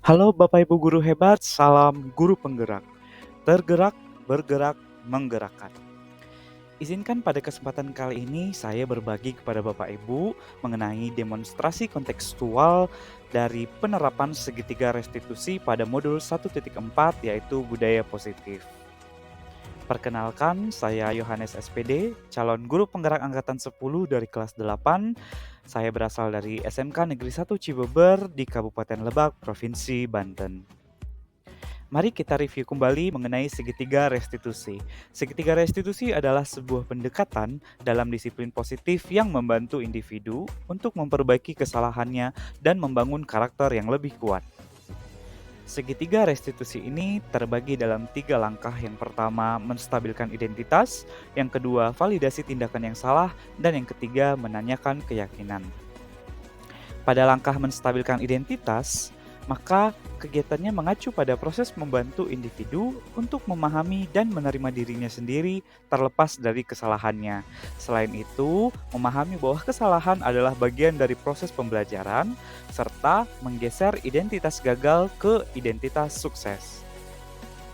Halo Bapak Ibu guru hebat, salam guru penggerak. Tergerak, bergerak, menggerakkan. Izinkan pada kesempatan kali ini saya berbagi kepada Bapak Ibu mengenai demonstrasi kontekstual dari penerapan segitiga restitusi pada modul 1.4 yaitu budaya positif. Perkenalkan, saya Yohanes SPD, calon guru penggerak angkatan 10 dari kelas 8. Saya berasal dari SMK Negeri 1 Cibeber di Kabupaten Lebak, Provinsi Banten. Mari kita review kembali mengenai segitiga restitusi. Segitiga restitusi adalah sebuah pendekatan dalam disiplin positif yang membantu individu untuk memperbaiki kesalahannya dan membangun karakter yang lebih kuat. Segitiga restitusi ini terbagi dalam 3 langkah. Yang pertama, menstabilkan identitas. Yang kedua, validasi tindakan yang salah. Dan yang ketiga, menanyakan keyakinan. Pada langkah menstabilkan identitas, maka kegiatannya mengacu pada proses membantu individu untuk memahami dan menerima dirinya sendiri terlepas dari kesalahannya. Selain itu, memahami bahwa kesalahan adalah bagian dari proses pembelajaran, serta menggeser identitas gagal ke identitas sukses.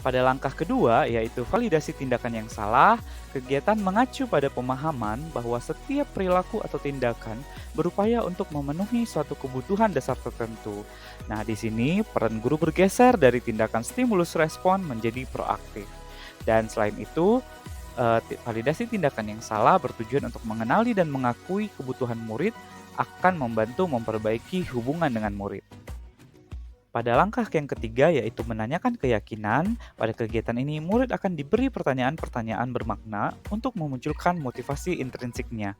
Pada langkah kedua, yaitu validasi tindakan yang salah, kegiatan mengacu pada pemahaman bahwa setiap perilaku atau tindakan berupaya untuk memenuhi suatu kebutuhan dasar tertentu. Nah, di sini peran guru bergeser dari tindakan stimulus respon menjadi proaktif. Dan selain itu, validasi tindakan yang salah bertujuan untuk mengenali dan mengakui kebutuhan murid akan membantu memperbaiki hubungan dengan murid. Pada langkah yang ketiga, yaitu menanyakan keyakinan, pada kegiatan ini murid akan diberi pertanyaan-pertanyaan bermakna untuk memunculkan motivasi intrinsiknya.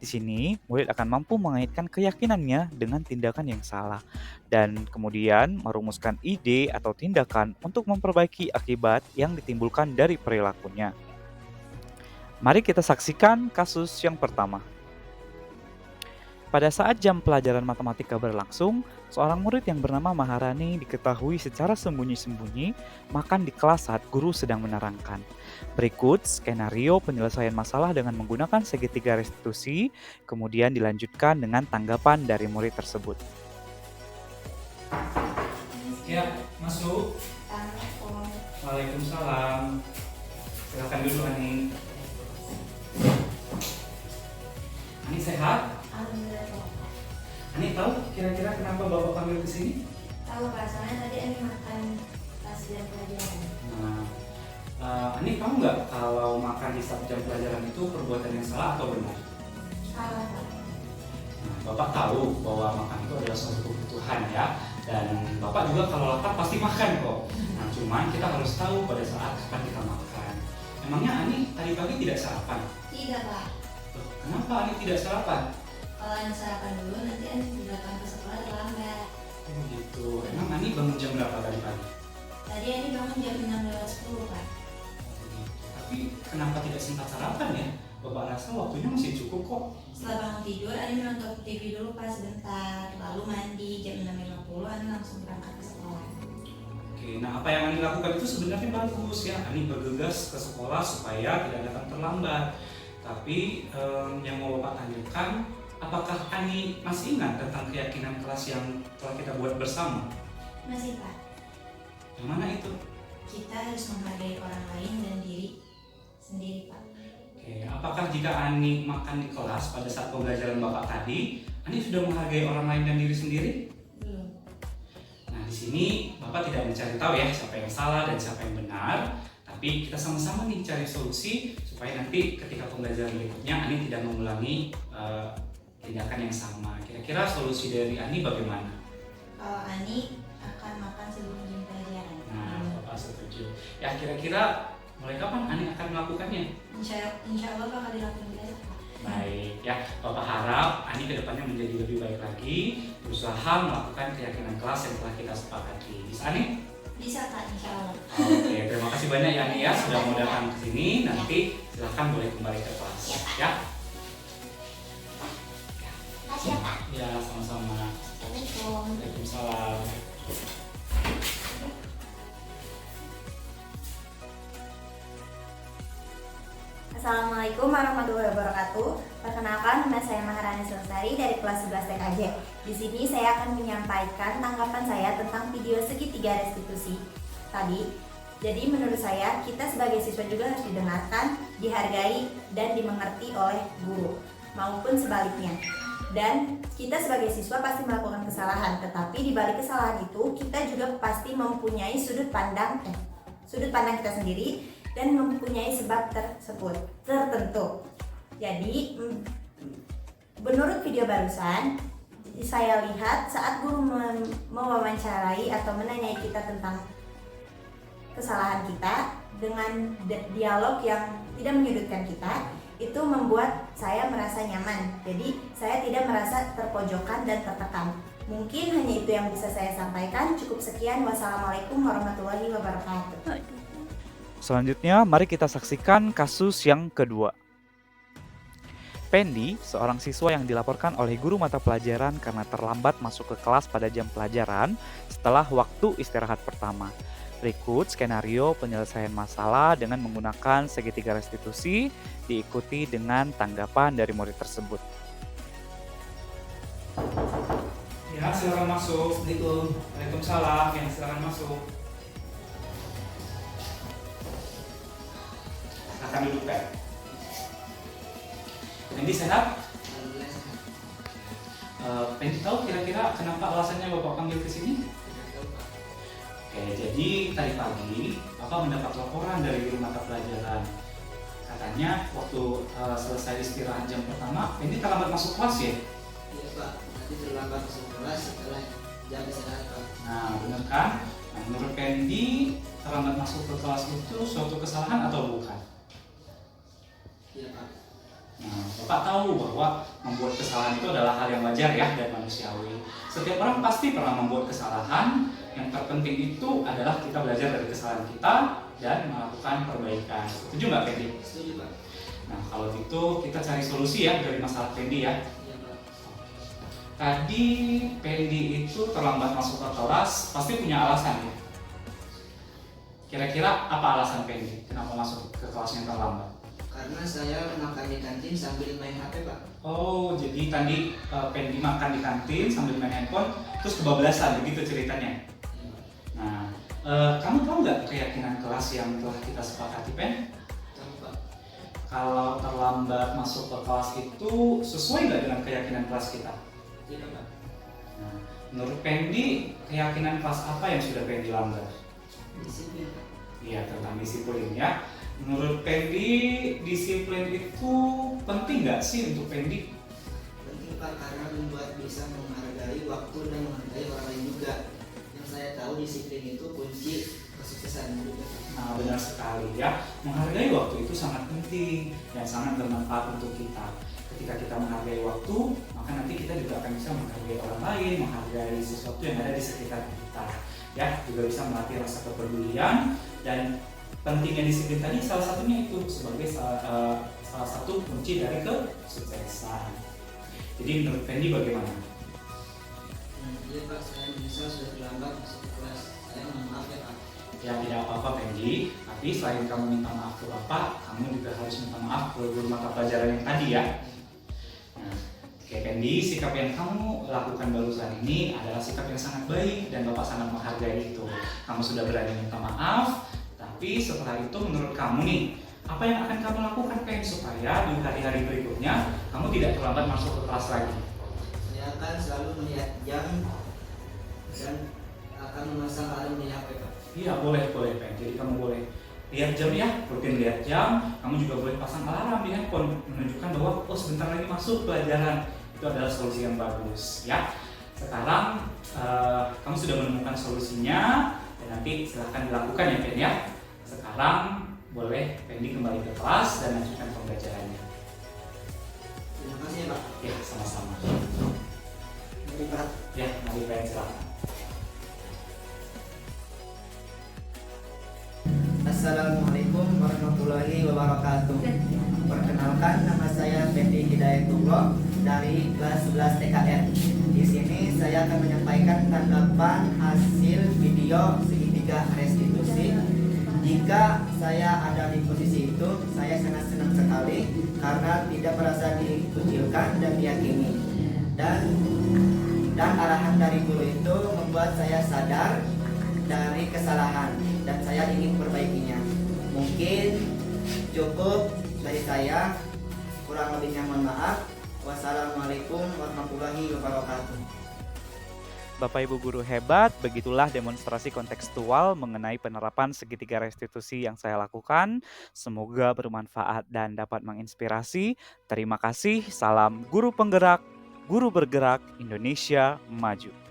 Di sini, murid akan mampu mengaitkan keyakinannya dengan tindakan yang salah, dan kemudian merumuskan ide atau tindakan untuk memperbaiki akibat yang ditimbulkan dari perilakunya. Mari kita saksikan kasus yang pertama. Pada saat jam pelajaran matematika berlangsung, seorang murid yang bernama Maharani diketahui secara sembunyi-sembunyi makan di kelas saat guru sedang menerangkan. Berikut skenario penyelesaian masalah dengan menggunakan segitiga restitusi, kemudian dilanjutkan dengan tanggapan dari murid tersebut. Ya, masuk. Waalaikumsalam. Silakan dulu, Ani. Ani sehat? Alhamdulillah. Ani tahu kira-kira kenapa Bapak panggil ke sini? Tahu Pak, soalnya tadi Ani makan pas jam pelajaran. Ani tahu nggak kalau makan di saat jam pelajaran itu perbuatan yang salah atau benar? Salah Pak. Bapak tahu bahwa makan itu adalah suatu kebutuhan ya, dan Bapak juga kalau lapar pasti makan kok. Nah, cuman kita harus tahu pada saat kapan kita makan. Emangnya Ani tadi pagi tidak sarapan? Tidak Pak. Loh, kenapa Ani tidak sarapan? Kalau Ani sarapan dulu nanti Ani datang ke sekolah terlambat. Oh gitu. Emang Ani bangun jam berapa tadi pagi? Tadi Ani bangun jam 6:10 Pak. Tapi kenapa tidak sempat sarapan ya? Bapak rasa waktunya masih cukup kok. Setelah bangun tidur, Ani nonton TV dulu Pak sebentar, lalu mandi jam 6:50 Ani langsung berangkat ke sekolah. Oke, nah apa yang Ani lakukan itu sebenarnya bagus ya. Ani bergegas ke sekolah supaya tidak datang terlambat. Tapi yang mau Bapak tanyakan, apakah Ani masih ingat tentang keyakinan kelas yang telah kita buat bersama? Masih Pak, Yang mana itu? kita harus menghargai orang lain dan diri sendiri Pak. Oke, apakah jika Ani makan di kelas pada saat pembelajaran Bapak tadi, Ani sudah menghargai orang lain dan diri sendiri? Belum. Nah, di sini Bapak tidak mencari tahu ya siapa yang salah dan siapa yang benar, tapi kita sama-sama nih cari solusi supaya nanti ketika pembelajaran berikutnya Ani tidak mengulangi tindakan yang sama. Kira-kira solusi dari Ani bagaimana? Kalau Ani akan makan sebelum jam pelajaran. Nah, Bapak setuju. Ya, kira-kira mulai kapan Ani akan melakukannya? Insya Allah bakal dilakukan besok Pak. Baik, ya Bapak harap Ani kedepannya menjadi lebih baik lagi, berusaha melakukan keyakinan kelas yang telah kita sepakati. Bisa Ani? Bisa Kak, insya Allah. Oke, terima kasih banyak ya Ani ya sudah mau datang ke sini. Nanti silahkan boleh kembali ke kelas. Ya. Makasih ya Kak. Ya, sama-sama. Assalamualaikum. Waalaikumsalam. Assalamualaikum warahmatullahi wabarakatuh. Perkenalkan, nama saya Maharani Sulsari dari kelas 11 TKJ. Di sini saya akan menyampaikan tanggapan saya tentang video segitiga restitusi tadi. Jadi menurut saya kita sebagai siswa juga harus didengarkan, dihargai, dan dimengerti oleh guru maupun sebaliknya. Dan kita sebagai siswa pasti melakukan kesalahan, tetapi di balik kesalahan itu kita juga pasti mempunyai sudut pandang kita sendiri dan mempunyai sebab tersebut tertentu. Jadi menurut video barusan saya lihat saat guru mewawancarai atau menanyai kita tentang kesalahan kita dengan dialog yang tidak menyudutkan kita, itu membuat saya merasa nyaman. Jadi saya tidak merasa terpojokan dan tertekan. Mungkin hanya itu yang bisa saya sampaikan. Cukup sekian. Wassalamualaikum warahmatullahi wabarakatuh. Selanjutnya, mari kita saksikan kasus yang kedua. Pendi, seorang siswa yang dilaporkan oleh guru mata pelajaran karena terlambat masuk ke kelas pada jam pelajaran setelah waktu istirahat pertama. Berikut skenario penyelesaian masalah dengan menggunakan segitiga restitusi, diikuti dengan tanggapan dari murid tersebut. Ya, silakan masuk. Assalamualaikum. Waalaikumsalam. Ya, silakan masuk. Silakan duduk, Pak. Pendi sehat? Alhamdulillah sehat. Pendi tahu kira-kira kenapa alasannya Bapak panggil ke sini? Tidak tahu, Pak. Oke, jadi tadi pagi Bapak mendapat laporan dari guru mata pelajaran. Katanya waktu selesai istirahat jam pertama, Pendi terlambat masuk kelas ya? Iya, Pak. Nanti terlambat masuk kelas setelah jam istirahat, Pak. Nah, benar kan? Nah, menurut Pendi, terlambat masuk ke kelas itu suatu kesalahan atau bukan? Iya, Pak. Nah, Bapak tahu bahwa membuat kesalahan itu adalah hal yang wajar ya dan manusiawi. Setiap orang pasti pernah membuat kesalahan. Yang terpenting itu adalah kita belajar dari kesalahan kita dan melakukan perbaikan. Setuju nggak, Pendi? Setuju, Pak. Nah, kalau gitu kita cari solusi ya dari masalah Pendi ya. Iya, Pak. Tadi Pendi itu terlambat masuk ke kelas, pasti punya alasan ya. Kira-kira apa alasan Pendi kenapa masuk ke kelasnya terlambat? Karena saya makan di kantin sambil main HP, Pak. Oh, jadi tadi Pendi makan di kantin sambil main handphone, terus kebablasan begitu ceritanya. Iya, Pak. Nah, kamu tahu nggak keyakinan kelas yang telah kita sepakati, Pen? Tahu, Pak. Kalau terlambat masuk ke kelas itu sesuai nggak dengan keyakinan kelas kita? Tidak, Pak. Nah, menurut Pendi, keyakinan kelas apa yang sudah Pendi langgar? Disiplin, Pak. Iya, tentang disiplin ya. Menurut Pendi, disiplin itu penting nggak sih untuk Pendi? Penting, Pak, karena membuat bisa menghargai waktu dan menghargai orang lain juga. Yang saya tahu disiplin itu kunci kesuksesan juga, Pak. Nah, benar sekali ya. Menghargai waktu itu sangat penting dan sangat bermanfaat untuk kita. Ketika kita menghargai waktu, maka nanti kita juga akan bisa menghargai orang lain, menghargai sesuatu yang ada di sekitar kita. Ya, juga bisa melatih rasa kepedulian dan pentingnya disiplin tadi salah satunya itu sebagai salah satu kunci dari kesuksesan. Jadi menurut Fendi bagaimana? Iya, Pak, saya menyesal sudah terlambat masuk ke kelas. Saya mohon maaf ya, Pak. Ya, tidak apa-apa Fendi, tapi selain kamu minta maaf ke Bapak, kamu juga harus minta maaf ke guru mata pelajaran yang tadi ya. Nah, oke Fendi, sikap yang kamu lakukan barusan ini adalah sikap yang sangat baik dan Bapak sangat menghargai itu. Kamu sudah berani minta maaf, tapi setelah itu menurut kamu nih, apa yang akan kamu lakukan Pen supaya di hari-hari berikutnya kamu tidak terlambat masuk ke kelas lagi? Saya akan selalu melihat jam dan akan memasang alarm di HP, Pak. Iya boleh Pen, jadi kamu boleh lihat jam ya, rutin lihat jam. Kamu juga boleh pasang alarm di handphone menunjukkan bahwa oh sebentar lagi masuk pelajaran. Itu adalah solusi yang bagus ya. Sekarang kamu sudah menemukan solusinya dan nanti silahkan dilakukan ya Pen ya. Sekarang boleh Pendi kembali ke kelas dan lanjutkan pembelajarannya. Terima kasih ya, Pak. Ya sama-sama. Mari, Pak. Ya mari Pen silakan. Assalamualaikum warahmatullahi wabarakatuh. Perkenalkan, nama saya Fendi Hidayatullah dari kelas 11 TKR. Di sini saya akan menyampaikan tanggapan hasil video segitiga restitusi. Jika saya ada di posisi itu, saya sangat senang sekali karena tidak merasa dikucilkan dan diyakini. Dan Dan arahan dari guru itu membuat saya sadar dari kesalahan dan saya ingin memperbaikinya. Mungkin cukup dari saya, kurang lebihnya mohon maaf. Wassalamualaikum warahmatullahi wabarakatuh. Bapak Ibu guru hebat, begitulah demonstrasi kontekstual mengenai penerapan segitiga restitusi yang saya lakukan. Semoga bermanfaat dan dapat menginspirasi. Terima kasih, salam guru penggerak, guru bergerak, Indonesia maju.